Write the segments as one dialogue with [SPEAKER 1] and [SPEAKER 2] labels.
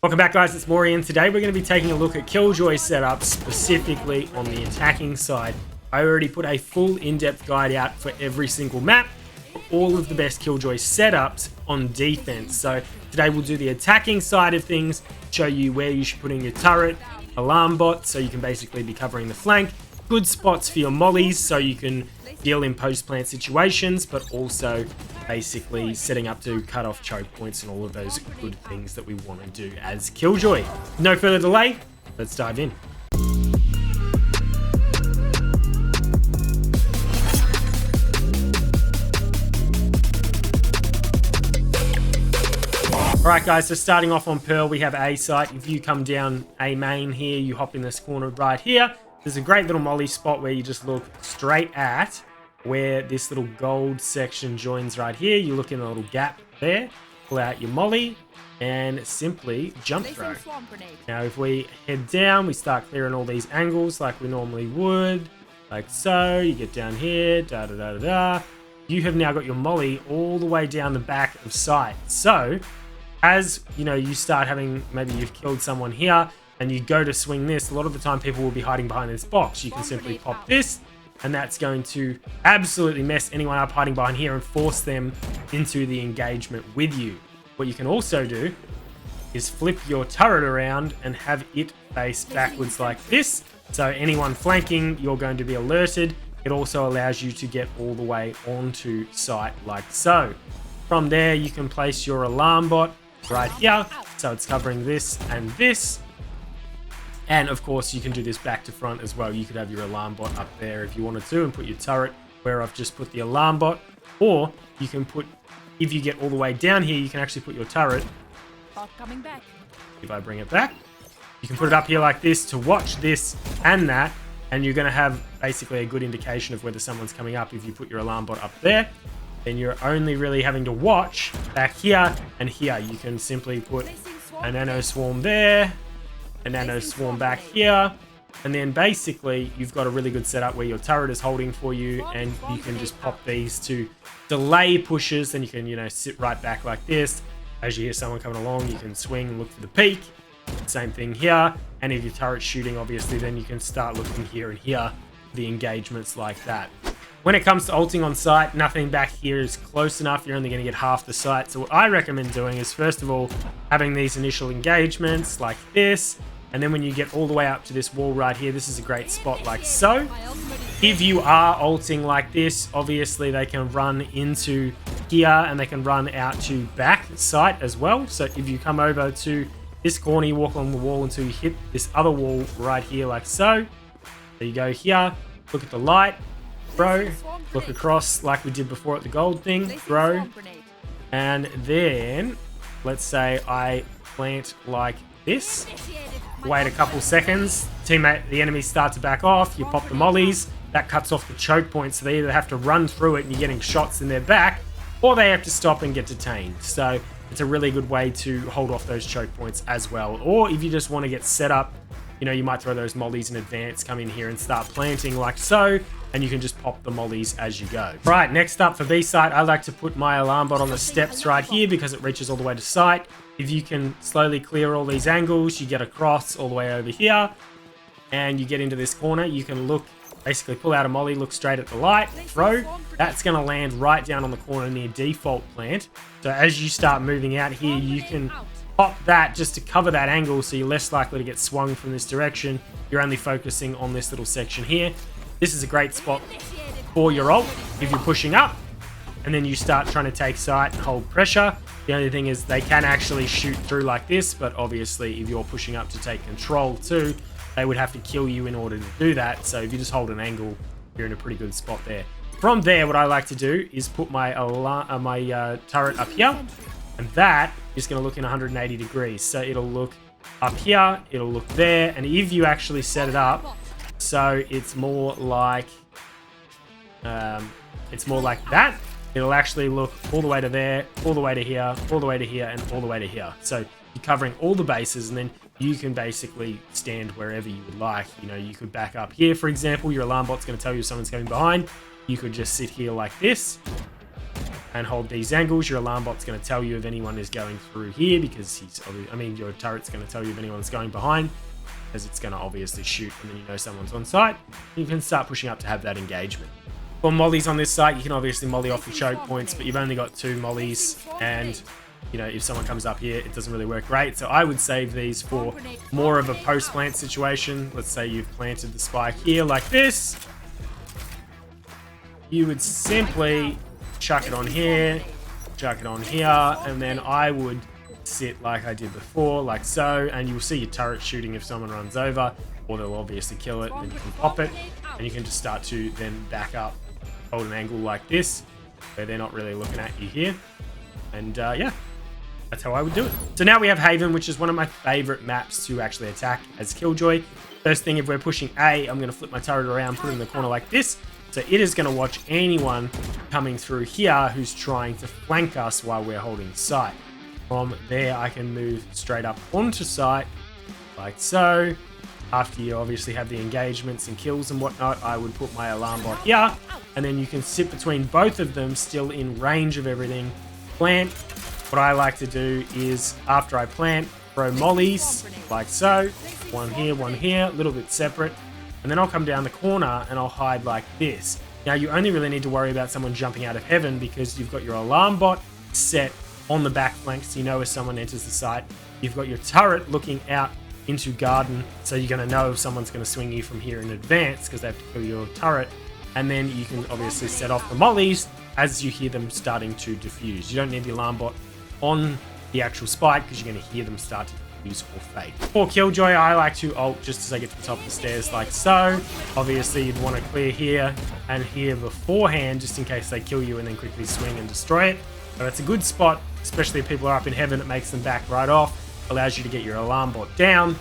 [SPEAKER 1] Welcome back, guys. It's Maury, and today we're going to be taking a look at Killjoy setup, specifically on the attacking side. I already put a full in-depth guide out for every single map, for all of the best Killjoy setups on defense. So today we'll do the attacking side of things, show you where you should put in your turret, alarmbot, so you can basically be covering the flank, good spots for your mollies, so you can deal in post-plant situations, but also basically setting up to cut off choke points and all of those good things that we want to do as Killjoy. No further delay, let's dive in. Alright guys, so starting off on Pearl, we have A site. If you come down A main here, you hop in this corner right here. There's a great little molly spot where you just look straight at where this little gold section joins right here. You look in a little gap there, pull out your molly, and simply jump throw. Now if we head down, we start clearing all these angles like we normally would, like so. You get down here, da-da-da-da-da. You have now got your molly all the way down the back of sight. So as you know, you start having, maybe you've killed someone here, and you go to swing this, a lot of the time people will be hiding behind this box. You can simply pop this, and that's going to absolutely mess anyone up hiding behind here and force them into the engagement with you. What you can also do is flip your turret around and have it face backwards like this. So anyone flanking, you're going to be alerted. It also allows you to get all the way onto site like so. From there, you can place your alarm bot right here. So it's covering this and this. And of course, you can do this back to front as well. You could have your alarm bot up there if you wanted to and put your turret where I've just put the alarm bot. Or you can put, if you get all the way down here, you can actually put your turret.
[SPEAKER 2] Coming back.
[SPEAKER 1] If I bring it back, you can put it up here like this to watch this and that. And you're going to have basically a good indication of whether someone's coming up. If you put your alarm bot up there, then you're only really having to watch back here and here. You can simply put a nano swarm there, a nano swarm back here, and then basically you've got a really good setup where your turret is holding for you, and you can just pop these to delay pushes. Then you can, you know, sit right back like this. As you hear someone coming along, you can swing and look for the peak. Same thing here. And if your turret's shooting, obviously, then you can start looking here and here, the engagements like that. When it comes to ulting on site, nothing back here is close enough. You're only going to get half the site. So what I recommend doing is, first of all, having these initial engagements like this. And then when you get all the way up to this wall right here, this is a great spot like so. If you are ulting like this, obviously they can run into here and they can run out to back site as well. So if you come over to this corner, you walk along the wall until you hit this other wall right here like so. There you go here. Look at the light. Throw, look across like we did before at the gold thing, throw, and then let's say I plant like this, wait a couple seconds, the enemies start to back off, you pop the mollies, that cuts off the choke points, so they either have to run through it and you're getting shots in their back, or they have to stop and get detained. So it's a really good way to hold off those choke points as well. Or if you just want to get set up, you know, you might throw those mollies in advance, come in here and start planting like so, and you can just pop the mollies as you go. Right, next up for B site, I like to put my alarm bot on the steps right here because it reaches all the way to site. If you can slowly clear all these angles, you get across all the way over here, and you get into this corner, you can look, basically pull out a molly, look straight at the light, throw. That's going to land right down on the corner near default plant. So as you start moving out here, you can pop that just to cover that angle, so you're less likely to get swung from this direction. You're only focusing on this little section here. This is a great spot for your ult if you're pushing up and then you start trying to take site and hold pressure. The only thing is they can actually shoot through like this, but obviously if you're pushing up to take control too, they would have to kill you in order to do that. So if you just hold an angle, you're in a pretty good spot there. From there, what I like to do is put my turret up here, and that is going to look in 180 degrees. So it'll look up here, it'll look there, and if you actually set it up so it's more like that, it'll actually look all the way to there, all the way to here, all the way to here, and all the way to here. So you're covering all the bases, and then you can basically stand wherever you would like. You know, you could back up here, for example. Your alarm bot's going to tell you if someone's coming behind. You could just sit here like this, and hold these angles, your alarm bot's going to tell you if anyone is going through here, because your turret's going to tell you if anyone's going behind, as it's going to obviously shoot, and then you know someone's on site. You can start pushing up to have that engagement. For mollies on this site, you can obviously molly off the choke points, but you've only got 2 mollies, and if someone comes up here, it doesn't really work great. So I would save these for more of a post-plant situation. Let's say you've planted the spike here like this. You would simply chuck it on here, chuck it on here, and then I would sit like I did before, like so, and you'll see your turret shooting if someone runs over, or they'll obviously kill it, and then you can pop it, and you can just start to then back up, hold an angle like this, where they're not really looking at you here. And yeah, that's how I would do it. So now we have Haven, which is one of my favorite maps to actually attack as Killjoy. First thing, if we're pushing A, I'm going to flip my turret around, put it in the corner like this. So it is going to watch anyone coming through here who's trying to flank us while we're holding site. From there, I can move straight up onto site, like so. After you obviously have the engagements and kills and whatnot, I would put my alarm bot here, and then you can sit between both of them, still in range of everything. Plant. What I like to do is, after I plant, throw mollies, like so. One here, a little bit separate. And then I'll come down the corner and I'll hide like this. Now, you only really need to worry about someone jumping out of heaven because you've got your alarm bot set on the back flank, so you know if someone enters the site. You've got your turret looking out into garden, so you're going to know if someone's going to swing you from here in advance because they have to kill your turret. And then you can obviously set off the mollies as you hear them starting to diffuse. You don't need the alarm bot on the actual spike because you're going to hear them start to diffuse or fade. For Killjoy, I like to ult just as I get to the top of the stairs, like so. Obviously, you'd want to clear here and here beforehand, just in case they kill you, and then quickly swing and destroy it. So it's a good spot, especially if people are up in heaven. It makes them back right off, allows you to get your alarm bot down,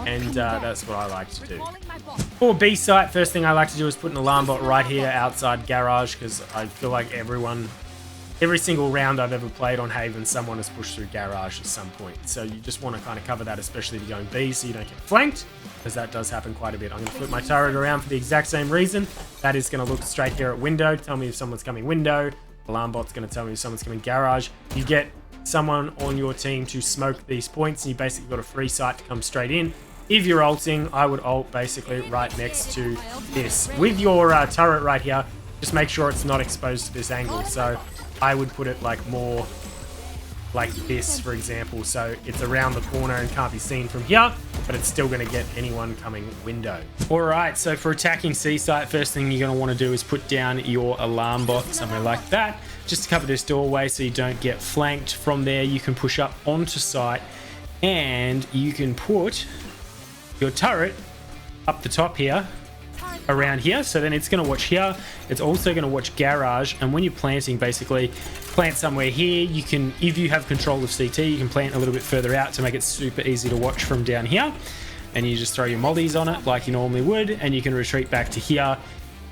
[SPEAKER 1] and that's what I like to do. For B site, first thing I like to do is put an alarm bot right here outside garage, because I feel like every single round I've ever played on Haven, someone has pushed through garage at some point. So you just want to kind of cover that, especially if you're going B, so you don't get flanked, because that does happen quite a bit. I'm going to flip my turret around for the exact same reason. That is going to look straight here at window, tell me if someone's coming window. Alarm bot's going to tell me if someone's coming garage. You get someone on your team to smoke these points, and you basically got a free site to come straight in. If you're ulting, I would ult basically right next to this. With your turret right here, just make sure it's not exposed to this angle. So I would put it like more like this, for example, so it's around the corner and can't be seen from here, but it's still going to get anyone coming window. All right, so for attacking C site, first thing you're going to want to do is put down your alarm bot somewhere like that, just to cover this doorway so you don't get flanked. From there, you can push up onto site, and you can put your turret up the top here, around here, so then it's going to watch here. It's also going to watch garage, and when you're planting, basically plant somewhere here. You can, if you have control of CT, you can plant a little bit further out to make it super easy to watch from down here, and you just throw your mollies on it like you normally would, and you can retreat back to here.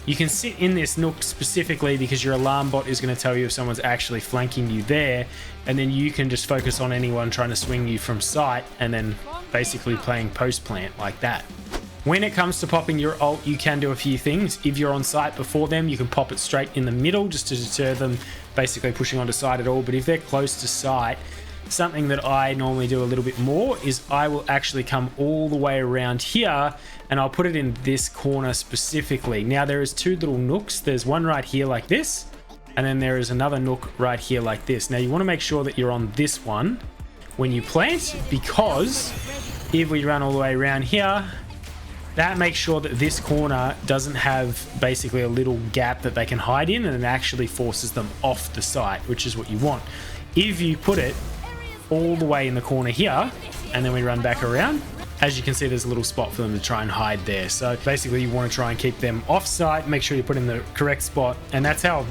[SPEAKER 1] You can sit in this nook specifically because your alarm bot is going to tell you if someone's actually flanking you there, and then you can just focus on anyone trying to swing you from sight, and then basically playing post plant like that. When it comes to popping your ult, you can do a few things. If you're on site before them, you can pop it straight in the middle just to deter them basically pushing onto site at all. But if they're close to site, something that I normally do a little bit more is I will actually come all the way around here, and I'll put it in this corner specifically. Now, there is 2 little nooks. There's one right here like this, and then there is another nook right here like this. Now, you want to make sure that you're on this one when you plant, because if we run all the way around here, that makes sure that this corner doesn't have basically a little gap that they can hide in, and it actually forces them off the site, which is what you want. If you put it all the way in the corner here, and then we run back around, as you can see, there's a little spot for them to try and hide there. So basically you want to try and keep them off site, make sure you put in the correct spot, and that's how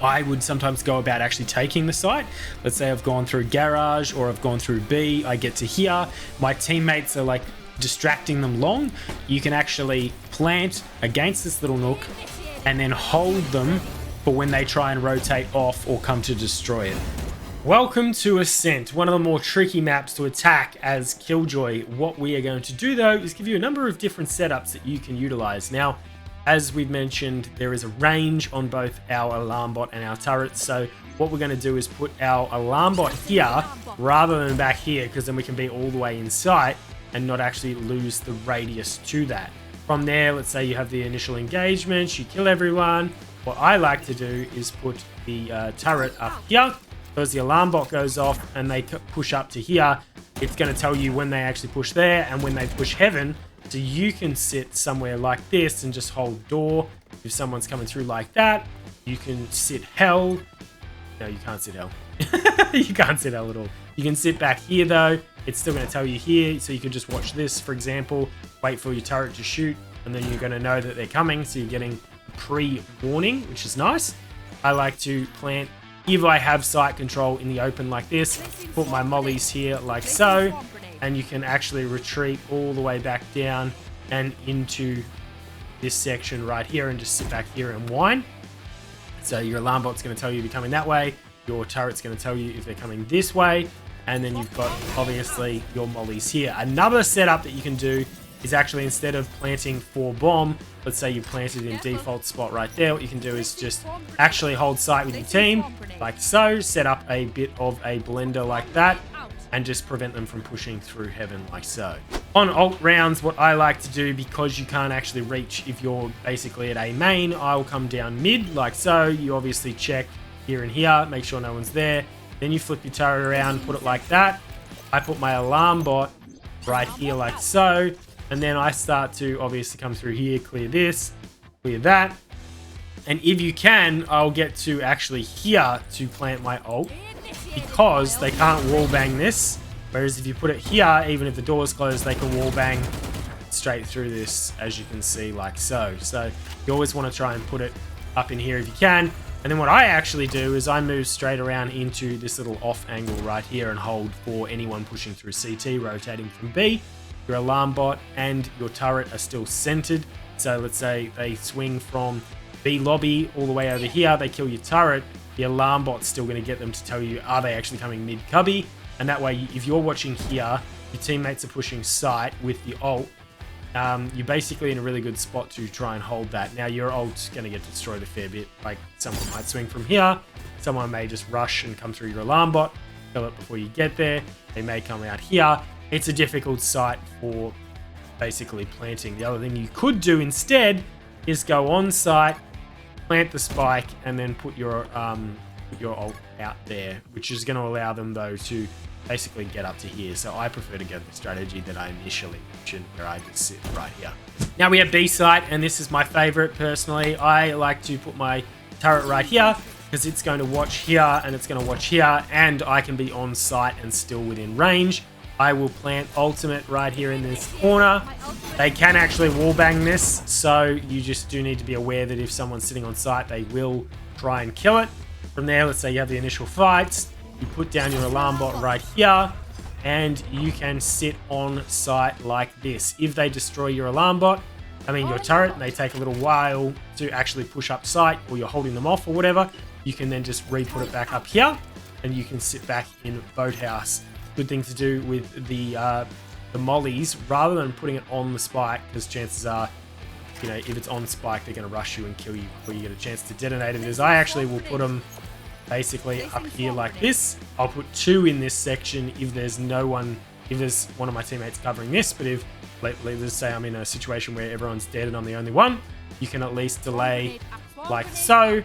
[SPEAKER 1] I would sometimes go about actually taking the site. Let's say I've gone through garage, or I've gone through B, I get to here, my teammates are like distracting them long. You can actually plant against this little nook and then hold them for when they try and rotate off or come to destroy it. Welcome to Ascent, one of the more tricky maps to attack as Killjoy. What we are going to do though is give you a number of different setups that you can utilize. Now, as we've mentioned, there is a range on both our alarm bot and our turrets, so what we're going to do is put our alarm bot here rather than back here, because then we can be all the way in sight and not actually lose the radius to that. From there, let's say you have the initial engagement, you kill everyone. What I like to do is put the turret up here. Because the alarm bot goes off and they push up to here, it's going to tell you when they actually push there and when they push heaven. So you can sit somewhere like this and just hold door. If someone's coming through like that, you can sit hell. No, you can't sit hell. You can't sit hell at all. You can sit back here though. It's still going to tell you here. So you can just watch this, for example, wait for your turret to shoot, and then you're going to know that they're coming. So you're getting pre-warning, which is nice. I like to plant, if I have sight control in the open like this, put my mollies here like so, and you can actually retreat all the way back down and into this section right here and just sit back here and whine. So your alarm bot's going to tell you if you're coming that way, your turret's going to tell you if they're coming this way, and then you've got obviously your mollies here. Another setup that you can do is actually, instead of planting 4 bomb, let's say you planted in default spot right there, what you can do is just actually hold sight with your team like so, set up a bit of a blender like that, and just prevent them from pushing through heaven like so. On ult rounds, what I like to do, because you can't actually reach if you're basically at A main, I'll come down mid like so. You obviously check here and here, make sure no one's there. Then you flip your turret around, put it like that. I put my alarm bot right here like so. And then I start to obviously come through here, clear this, clear that. And if you can, I'll get to actually here to plant my ult, because they can't wall bang this. Whereas if you put it here, even if the door is closed, they can wall bang straight through this, as you can see, like so. So you always want to try and put it up in here if you can. And then what I actually do is I move straight around into this little off angle right here and hold for anyone pushing through CT, rotating from B. Your alarm bot and your turret are still centered. So let's say they swing from B lobby all the way over here, they kill your turret, the alarm bot's still going to get them to tell you, are they actually coming mid cubby? And that way, if you're watching here, your teammates are pushing sight with the ult, you're basically in a really good spot to try and hold that. Now, your ult's going to get destroyed a fair bit. Like, someone might swing from here, someone may just rush and come through your alarm bot, kill it before you get there, they may come out here. It's a difficult site for basically planting. The other thing you could do instead is go on site, plant the spike, and then put your ult out there, which is going to allow them though to basically get up to here. So I prefer to go the strategy that I initially mentioned, where I just sit right here. Now we have B site, and this is my favorite personally. I like to put my turret right here because it's going to watch here and it's going to watch here, and I can be on site and still within range. I will plant ultimate right here in this corner. They can actually wallbang this, so you just do need to be aware that if someone's sitting on site, they will try and kill it. From there, let's say you have the initial fights, you put down your alarm bot right here, and you can sit on site like this. If they destroy your alarm bot, your turret, and they take a little while to actually push up site, or you're holding them off or whatever, you can then just re-put it back up here, and you can sit back in boathouse. Good thing to do with the mollies, rather than putting it on the spike, because chances are, if it's on spike, they're going to rush you and kill you before you get a chance to detonate it. Is I actually will put them basically up here like this. I'll put 2 in this section if there's no one, if there's one of my teammates covering this, but if, let's say I'm in a situation where everyone's dead and I'm the only one, you can at least delay like so,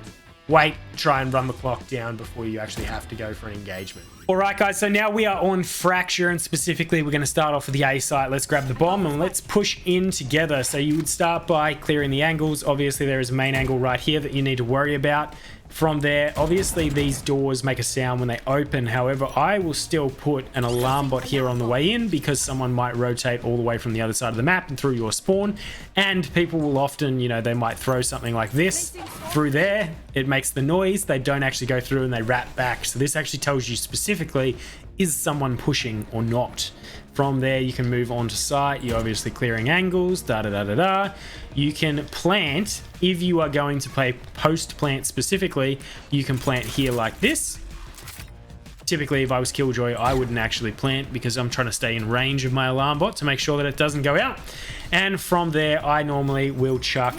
[SPEAKER 1] wait, try and run the clock down before you actually have to go for an engagement. All right, guys, so now we are on Fracture, and specifically we're going to start off with the A site. Let's grab the bomb and let's push in together. So you would start by clearing the angles. Obviously, there is a main angle right here that you need to worry about. From there, obviously, these doors make a sound when they open. However, I will still put an alarm bot here on the way in, because someone might rotate all the way from the other side of the map and through your spawn. And people will often, they might throw something like this through there. It makes the noise. They don't actually go through and they wrap back. So this actually tells you specifically, is someone pushing or not? From there, you can move on to site. You're obviously clearing angles, You can plant. If you are going to play post plant specifically, you can plant here like this. Typically, if I was Killjoy, I wouldn't actually plant, because I'm trying to stay in range of my alarm bot to make sure that it doesn't go out. And from there, I normally will chuck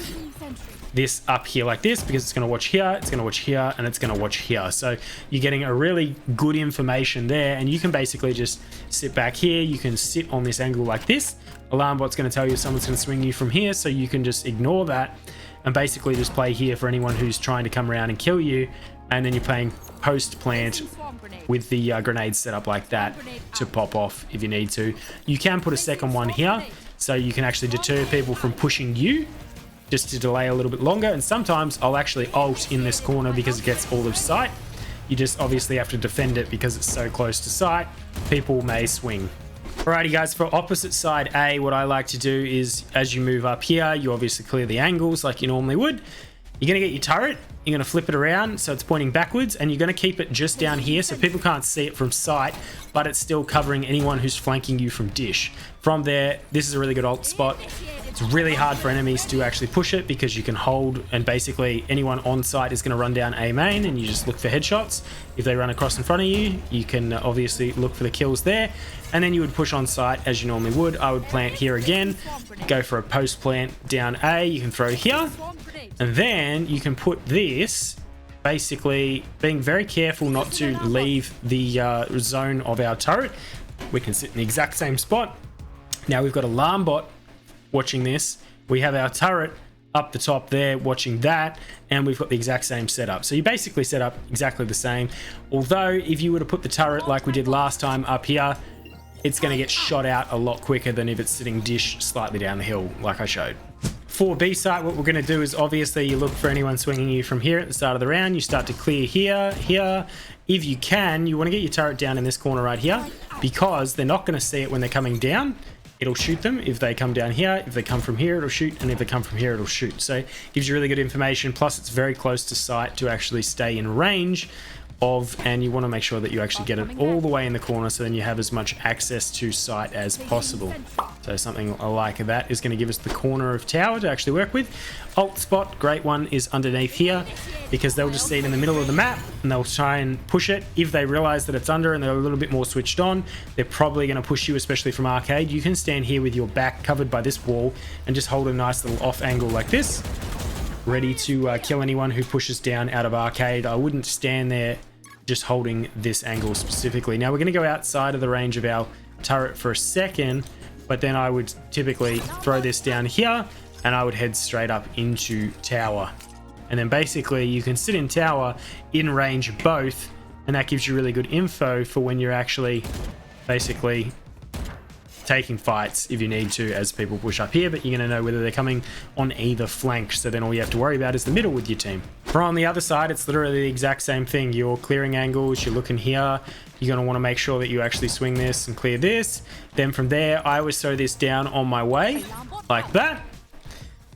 [SPEAKER 1] this up here like this, because it's going to watch here, it's going to watch here, and it's going to watch here. So you're getting a really good information there, and you can basically just sit back here. You can sit on this angle like this. Alarmbot's going to tell you if someone's going to swing you from here, so you can just ignore that and basically just play here for anyone who's trying to come around and kill you. And then you're playing post plant with the grenades set up like that to pop off if you need to. You can put a second one here, so you can actually deter people from pushing you, just to delay a little bit longer. And sometimes I'll actually ult in this corner because it gets all of sight. You just obviously have to defend it because it's so close to sight. People may swing. Alrighty guys, for opposite side A, what I like to do is, as you move up here, you obviously clear the angles like you normally would. You're going to get your turret, you're going to flip it around so it's pointing backwards, and you're going to keep it just down here so people can't see it from sight, but it's still covering anyone who's flanking you from dish. From there, this is a really good ult spot. It's really hard for enemies to actually push it because you can hold, and basically anyone on site is going to run down A main, and you just look for headshots. If they run across in front of you, you can obviously look for the kills there, and then you would push on site as you normally would. I would plant here again, go for a post plant down A, you can throw here, and then you can put this, basically being very careful not to leave the zone of our turret. We can sit in the exact same spot. Now we've got alarmbot watching this. We have our turret up the top there watching that, and we've got the exact same setup. So you basically set up exactly the same. Although if you were to put the turret like we did last time up here, it's going to get shot out a lot quicker than if it's sitting dish slightly down the hill like I showed. For B site, what we're going to do is obviously you look for anyone swinging you from here at the start of the round. You start to clear here, here. If you can, you want to get your turret down in this corner right here, because they're not going to see it when they're coming down. It'll shoot them if they come down here. If they come from here, it'll shoot, and if they come from here, it'll shoot. So it gives you really good information. Plus, it's very close to sight to actually stay in range of, and you want to make sure that you actually get it all the way in the corner, so then you have as much access to sight as possible. So something like that is going to give us the corner of tower to actually work with. Alt spot, great one, is underneath here, because they'll just see it in the middle of the map and they'll try and push it. If they realize that it's under and they're a little bit more switched on, they're probably going to push you, especially from arcade. You can stand here with your back covered by this wall and just hold a nice little off angle like this, ready to kill anyone who pushes down out of arcade. I wouldn't stand there just holding this angle specifically. Now we're going to go outside of the range of our turret for a second, but then I would typically throw this down here and I would head straight up into tower. And then basically you can sit in tower in range of both, and that gives you really good info for when you're actually basically taking fights if you need to as people push up here, but you're going to know whether they're coming on either flank, so then all you have to worry about is the middle with your team. For on the other side, it's literally the exact same thing. You're clearing angles, you're looking here, you're going to want to make sure that you actually swing this and clear this. Then from there, I always throw this down on my way like that.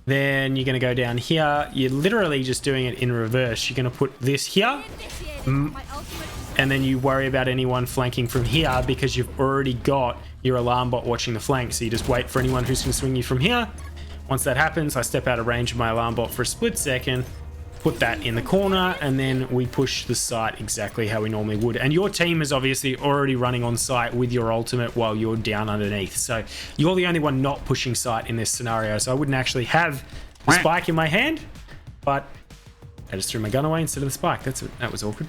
[SPEAKER 1] Then you're going to go down here. You're literally just doing it in reverse. You're going to put this here, and then you worry about anyone flanking from here because you've already got your alarm bot watching the flank. So you just wait for anyone who's going to swing you from here. Once that happens, I step out of range of my alarm bot for a split second, put that in the corner, and then we push the site exactly how we normally would. And your team is obviously already running on site with your ultimate while you're down underneath. So you're the only one not pushing site in this scenario. So I wouldn't actually have the spike in my hand, but I just threw my gun away instead of the spike. That was awkward.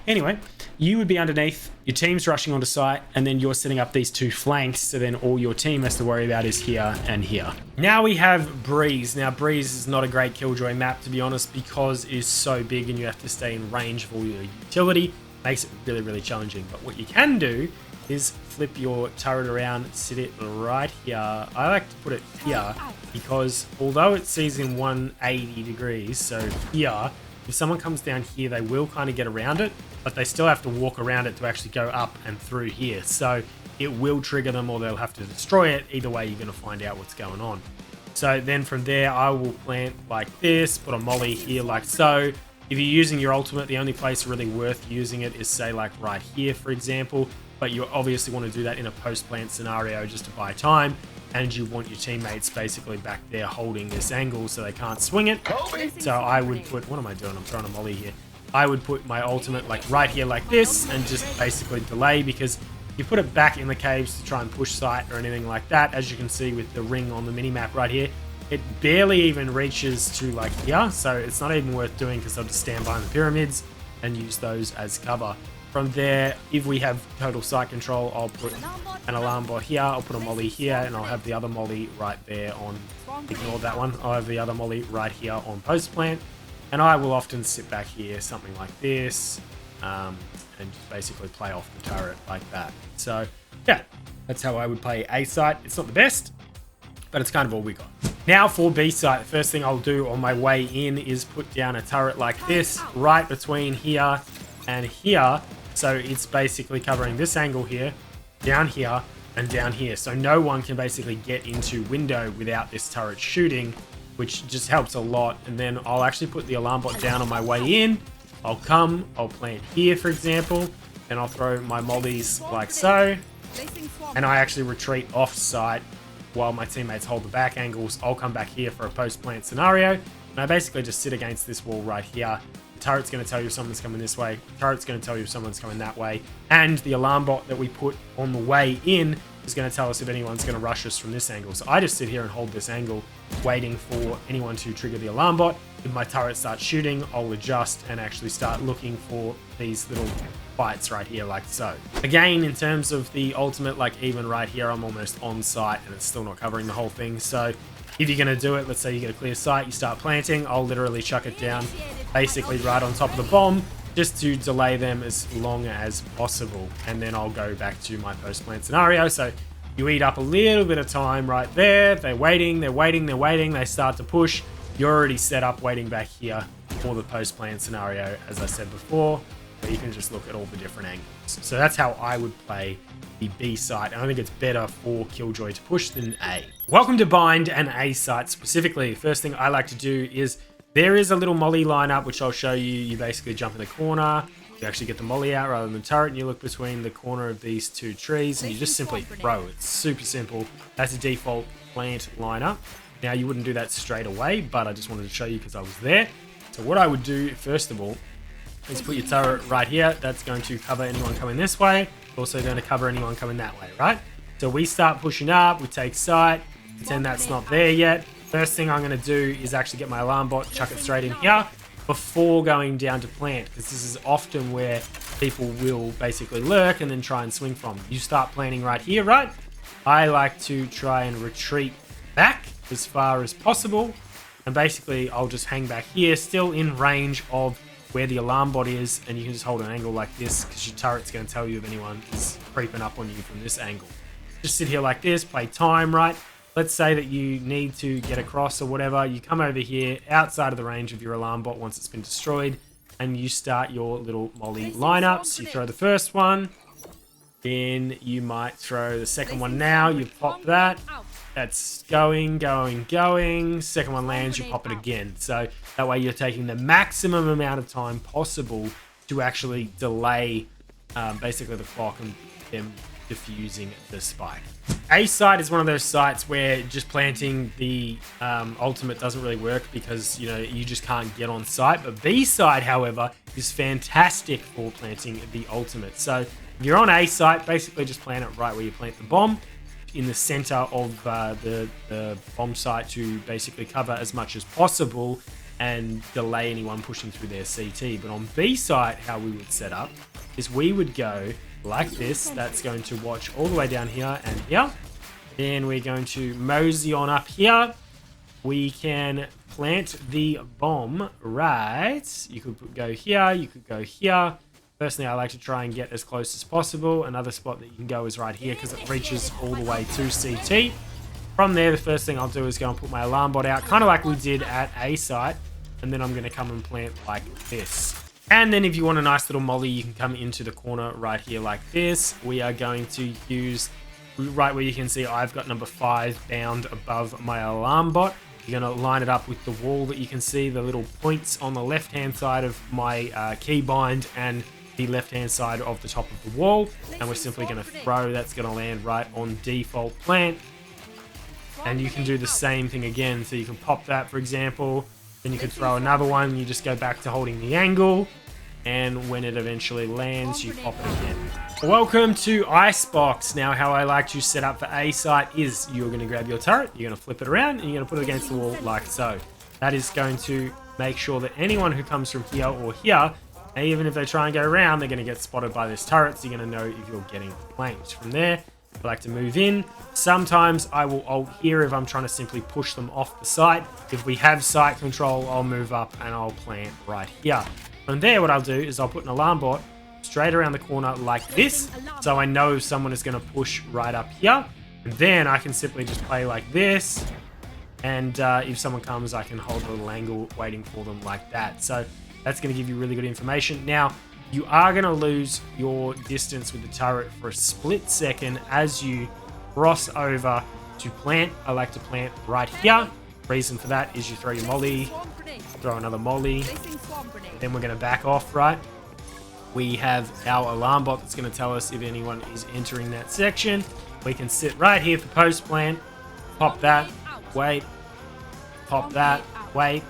[SPEAKER 1] Anyway, you would be underneath, your team's rushing onto site, and then you're setting up these two flanks, so then all your team has to worry about is here and here. Now we have Breeze. Now Breeze is not a great Killjoy map, to be honest, because it is so big and you have to stay in range of all your utility. Makes it really, really challenging. But what you can do is flip your turret around, sit it right here. I like to put it here because although it sees in 180 degrees, so here, if someone comes down here, they will kind of get around it, but they still have to walk around it to actually go up and through here. So it will trigger them, or they'll have to destroy it. Either way, you're going to find out what's going on. So then from there, I will plant like this, put a molly here like so. If you're using your ultimate, the only place really worth using it is, say, like right here, for example. But you obviously want to do that in a post-plant scenario just to buy time. And you want your teammates basically back there holding this angle so they can't swing it. So I would put, what am I doing? I'm throwing a molly here. I would put my ultimate like right here like this and just basically delay, because you put it back in the caves to try and push sight or anything like that, as you can see with the ring on the mini map right here, it barely even reaches to like here, so it's not even worth doing because I'll just stand behind the pyramids and use those as cover. From there, if we have total site control, I'll put an alarm bot here, I'll put a molly here, and I'll have the other molly right there on, ignore that one, I'll have the other molly right here on post plant, and I will often sit back here, something like this, and just basically play off the turret like that. So yeah, that's how I would play A site. It's not the best, but it's kind of all we got. Now for B site, the first thing I'll do on my way in is put down a turret like this, right between here and here. So it's basically covering this angle here, down here, and down here. So no one can basically get into window without this turret shooting, which just helps a lot. And then I'll actually put the alarm bot down on my way in. I'll plant here, for example, and I'll throw my mollies like so. And I actually retreat off site while my teammates hold the back angles. I'll come back here for a post-plant scenario, and I basically just sit against this wall right here. The turret's going to tell you if someone's coming this way, the turret's going to tell you if someone's coming that way, and the alarm bot that we put on the way in is going to tell us if anyone's going to rush us from this angle. So I just sit here and hold this angle, waiting for anyone to trigger the alarm bot. If my turret starts shooting, I'll adjust and actually start looking for these little fights right here, like so. Again, in terms of the ultimate, like even right here, I'm almost on site and it's still not covering the whole thing. So if you're going to do it, let's say you get a clear site, you start planting, I'll literally chuck it down basically right on top of the bomb just to delay them as long as possible. And then I'll go back to my post-plant scenario. So you eat up a little bit of time right there. They're waiting, they start to push. You're already set up waiting back here for the post-plant scenario, as I said before. But you can just look at all the different angles. So that's how I would play the B site, and I think it's better for Killjoy to push than A. Welcome to Bind and A site specifically. First thing I like to do is there is a little molly lineup, which I'll show you. You basically jump in the corner, you actually get the molly out rather than the turret, and you look between the corner of these two trees, and you just simply throw. It's super simple. That's a default plant lineup. Now, you wouldn't do that straight away, but I just wanted to show you because I was there. So what I would do, first of all, is put your turret right here. That's going to cover anyone coming this way. Also going to cover anyone coming that way, right? So we start pushing up, we take sight, pretend that's not there yet. First thing I'm going to do is actually get my alarm bot, chuck it straight in here before going down to plant, because this is often where people will basically lurk and then try and swing from. You start planting right here, right? I like to try and retreat back as far as possible, and basically I'll just hang back here, still in range of where the alarm bot is, and you can just hold an angle like this because your turret's going to tell you if anyone is creeping up on you from this angle. Just sit here like this, play time, right? Let's say that you need to get across or whatever. You come over here outside of the range of your alarm bot once it's been destroyed, and you start your little molly lineups. You throw the first one, then you might throw the second one now. You pop that. That's going. Second one lands, you pop it again. So that way you're taking the maximum amount of time possible to actually delay basically the clock and them diffusing the spike. A site is one of those sites where just planting the ultimate doesn't really work because, you know, you just can't get on site. But B site, however, is fantastic for planting the ultimate. So if you're on A site, basically just plant it right where you plant the bomb, in the center of the bomb site, to basically cover as much as possible and delay anyone pushing through their CT. But on B site, how we would set up is we would go like this. That's going to watch all the way down here and here. Then we're going to mosey on up here. We can plant the bomb right. You could go here, you could go here. Personally, I like to try and get as close as possible. Another spot that you can go is right here because it reaches all the way to CT. From there, the first thing I'll do is go and put my alarm bot out, kind of like we did at A site. And then I'm going to come and plant like this. And then if you want a nice little molly, you can come into the corner right here like this. We are going to use right where you can see I've got number 5 bound above my alarm bot. You're going to line it up with the wall that you can see, the little points on the left-hand side of my key bind and the left-hand side of the top of the wall. And we're simply going to throw. That's going to land right on default plant. And you can do the same thing again. So you can pop that, for example. Then you could throw another one. You just go back to holding the angle. And when it eventually lands, you pop it again. Welcome to Icebox. Now, how I like to set up for A site is you're going to grab your turret, you're going to flip it around, and you're going to put it against the wall like so. That is going to make sure that anyone who comes from here or here, and even if they try and go around, they're going to get spotted by this turret, so you're going to know if you're getting flanked. From there, I like to move in. Sometimes I will ult here if I'm trying to simply push them off the site. If we have site control, I'll move up and I'll plant right here. From there, what I'll do is I'll put an alarm bot straight around the corner like this, so I know someone is going to push right up here, and then I can simply just play like this, and if someone comes, I can hold a little angle waiting for them like that. So that's going to give you really good information. Now, you are going to lose your distance with the turret for a split second as you cross over to plant. I like to plant right here. Reason for that is you throw your molly, throw another molly, then we're going to back off, right? We have our alarm bot that's going to tell us if anyone is entering that section. We can sit right here for post plant, pop that, wait, pop that, wait,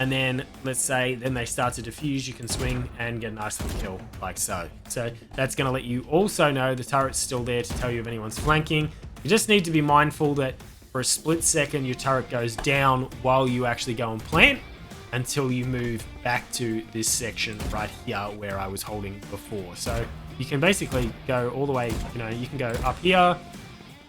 [SPEAKER 1] and then let's say then they start to defuse, you can swing and get a nice little kill like so. So that's going to let you also know the turret's still there to tell you if anyone's flanking. You just need to be mindful that for a split second your turret goes down while you actually go and plant, until you move back to this section right here where I was holding before. So you can basically go all the way, you can go up here,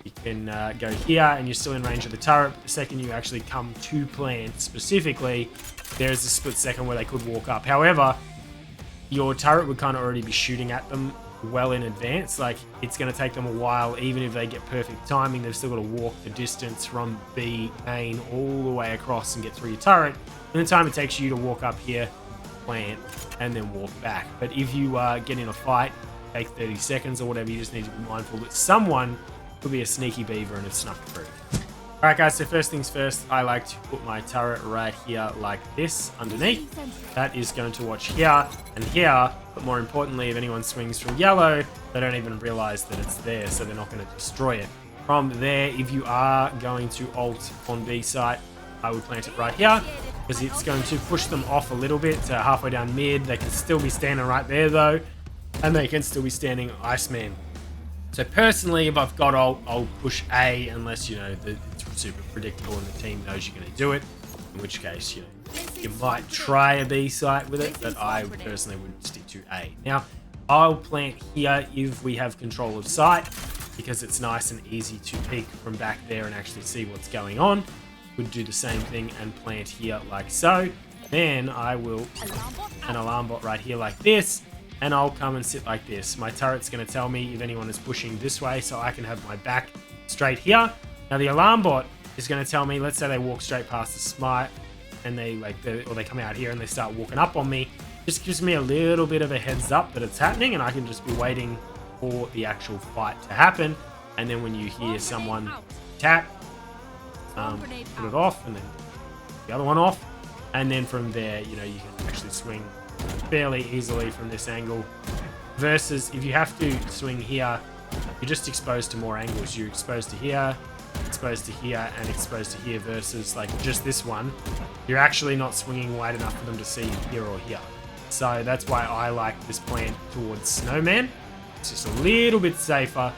[SPEAKER 1] you can go here, and you're still in range of the turret. But the second you actually come to plant specifically, there's a split second where they could walk up. However, your turret would kind of already be shooting at them well in advance. Like, it's going to take them a while. Even if they get perfect timing, they've still got to walk the distance from B main all the way across and get through your turret. And the time it takes you to walk up here, plant, and then walk back. But if you get in a fight, take 30 seconds or whatever, you just need to be mindful that someone could be a sneaky beaver and have snuck through. Alright guys, so first things first, I like to put my turret right here like this underneath. That is going to watch here and here, but more importantly, if anyone swings from yellow, they don't even realize that it's there, so they're not going to destroy it. From there, if you are going to ult on B site, I would plant it right here, because it's going to push them off a little bit to halfway down mid. They can still be standing right there though, and they can still be standing Iceman. So personally, if I've got ult, I'll push A unless, it's super predictable and the team knows you're going to do it, in which case, you might try a B site with it, but I personally would stick to A. Now, I'll plant here if we have control of site, because it's nice and easy to peek from back there and actually see what's going on. Would do the same thing and plant here like so. Then I will an alarm bot right here like this, and I'll come and sit like this. My turret's going to tell me if anyone is pushing this way, so I can have my back straight here. Now the alarm bot is going to tell me, let's say they walk straight past the smite, and they come out here and they start walking up on me. Just gives me a little bit of a heads up that it's happening, and I can just be waiting for the actual fight to happen. And then when you hear someone tap, put it off, and then the other one off, and then from there, you can actually swing fairly easily from this angle. Versus if you have to swing here, you're just exposed to more angles. You're exposed to here, exposed to here, and exposed to here. Versus like just this one, you're actually not swinging wide enough for them to see here or here. So that's why I like this plan towards Snowman. It's just a little bit safer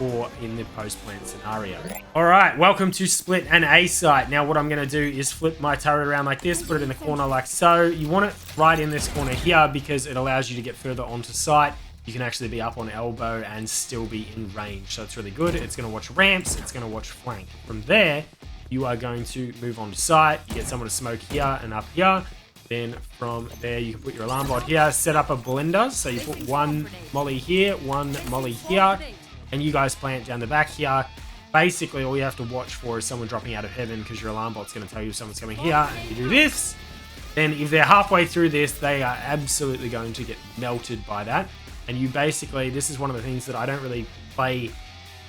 [SPEAKER 1] or in the post-plant scenario. Alright, welcome to split and A site. Now what I'm going to do is flip my turret around like this, put it in the corner like so. You want it right in this corner here because it allows you to get further onto site. You can actually be up on elbow and still be in range, so it's really good. It's going to watch ramps, it's going to watch flank. From there, you are going to move on to site. You get someone to smoke here and up here. Then from there, you can put your alarm bot here, set up a blender. So you put one molly here, one molly here, and you guys plant down the back here. Basically, all you have to watch for is someone dropping out of heaven, because your alarm bot's going to tell you if someone's coming here. And you do this, then if they're halfway through this, they are absolutely going to get melted by that. And you basically, this is one of the things that I don't really play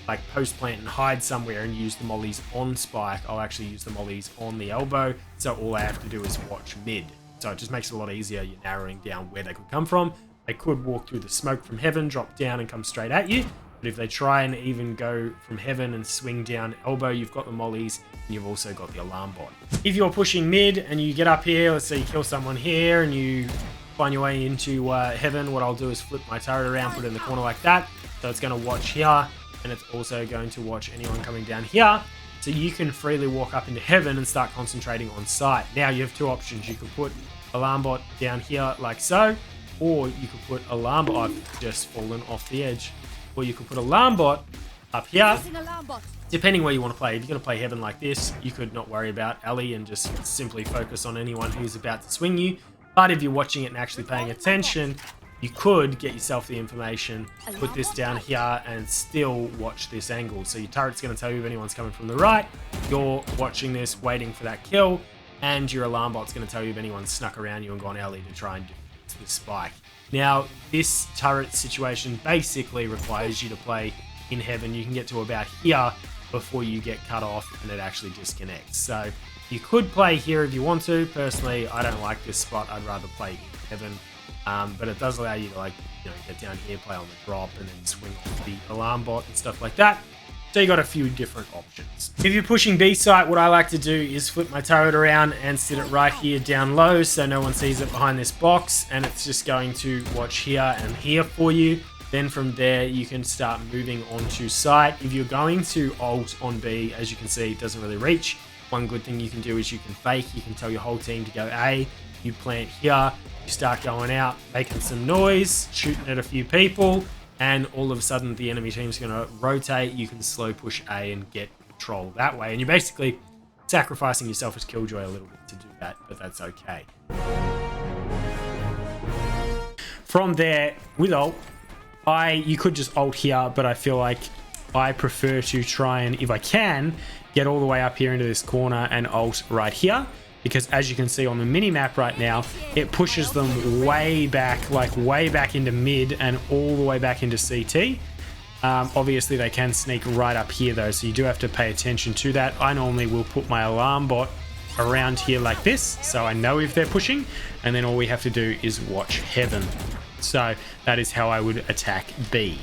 [SPEAKER 1] like post plant and hide somewhere and use the mollies on spike. I'll actually use the mollies on the elbow. So all I have to do is watch mid. So it just makes it a lot easier. You're narrowing down where they could come from. They could walk through the smoke from heaven, drop down and come straight at you. But if they try and even go from heaven and swing down elbow, you've got the mollies and you've also got the alarm bot. If you're pushing mid and you get up here, let's say you kill someone here and you find your way into heaven, what I'll do is flip my turret around, put it in the corner like that. So it's going to watch here, and it's also going to watch anyone coming down here. So you can freely walk up into heaven and start concentrating on sight. Now you have two options. You could put alarmbot down here like so, or you could put alarmbot. I've just fallen off the edge. Or you could put alarmbot up here. Depending where you want to play. If you're going to play heaven like this, you could not worry about alley and just simply focus on anyone who's about to swing you. But if you're watching it and actually paying attention, you could get yourself the information, put this down here, and still watch this angle. So your turret's going to tell you if anyone's coming from the right. You're watching this, waiting for that kill, and your alarmbot's going to tell you if anyone's snuck around you and gone alley to try and do the spike. Now, this turret situation basically requires you to play in heaven. You can get to about here before you get cut off and it actually disconnects. So you could play here if you want to. Personally, I don't like this spot. I'd rather play in heaven. But it does allow you to get down here, play on the drop, and then swing off the alarmbot and stuff like that. So you got a few different options. If you're pushing B site, what I like to do is flip my turret around and sit it right here down low so no one sees it behind this box, and it's just going to watch here and here for you. Then from there, you can start moving onto site. If you're going to ult on B, as you can see, it doesn't really reach. One good thing you can do is you can fake. You can tell your whole team to go A. You plant here. You start going out, making some noise, shooting at a few people, and all of a sudden the enemy team's going to rotate. You can slow push A and get control that way. And you're basically sacrificing yourself as Killjoy a little bit to do that, but that's okay. From there, with ult, you could just ult here, but I feel like I prefer to try and, if I can, get all the way up here into this corner and ult right here. Because as you can see on the mini map right now, it pushes them way back, like way back into mid and all the way back into CT. Obviously they can sneak right up here though, so you do have to pay attention to that. I normally will put my alarm bot around here like this, so I know if they're pushing, and then all we have to do is watch heaven. So that is how I would attack B.